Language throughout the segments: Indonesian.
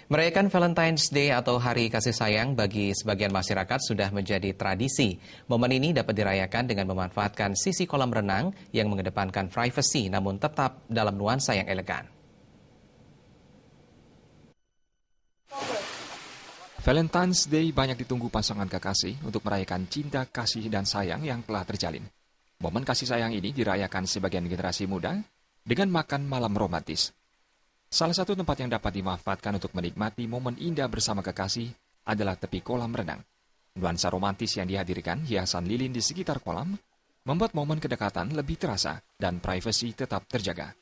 Merayakan Valentine's Day atau Hari Kasih Sayang bagi sebagian masyarakat sudah menjadi tradisi. Momen ini dapat dirayakan dengan memanfaatkan sisi kolam renang yang mengedepankan privasi namun tetap dalam nuansa yang elegan. Valentine's Day banyak ditunggu pasangan kekasih untuk merayakan cinta, kasih, dan sayang yang telah terjalin. Momen kasih sayang ini dirayakan sebagian generasi muda dengan makan malam romantis. Salah satu tempat yang dapat dimanfaatkan untuk menikmati momen indah bersama kekasih adalah tepi kolam renang. Nuansa romantis yang dihadirkan hiasan lilin di sekitar kolam membuat momen kedekatan lebih terasa dan privasi tetap terjaga.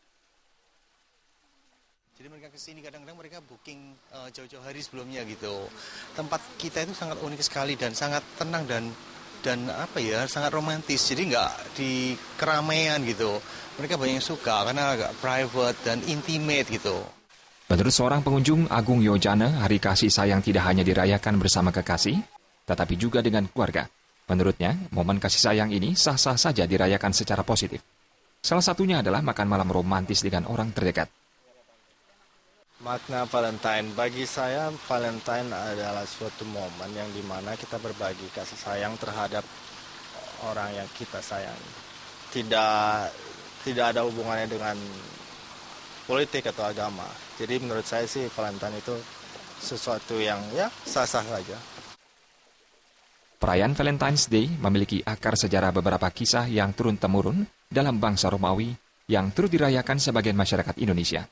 Jadi mereka kesini kadang-kadang mereka booking jauh-jauh hari sebelumnya gitu. Tempat kita itu sangat unik sekali dan sangat tenang dan sangat romantis. Jadi nggak di keramaian gitu. Mereka banyak yang suka karena agak private dan intimate gitu. Menurut seorang pengunjung, Agung Yojana, hari kasih sayang tidak hanya dirayakan bersama kekasih, tetapi juga dengan keluarga. Menurutnya, momen kasih sayang ini sah-sah saja dirayakan secara positif. Salah satunya adalah makan malam romantis dengan orang terdekat. Makna Valentine, bagi saya Valentine adalah suatu momen yang dimana kita berbagi kasih sayang terhadap orang yang kita sayangi. Tidak ada hubungannya dengan politik atau agama. Jadi menurut saya sih Valentine itu sesuatu yang sah-sah saja. Perayaan Valentine's Day memiliki akar sejarah beberapa kisah yang turun-temurun dalam bangsa Romawi yang turut dirayakan sebagian masyarakat Indonesia.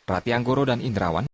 Rati Anggoro dan Indrawan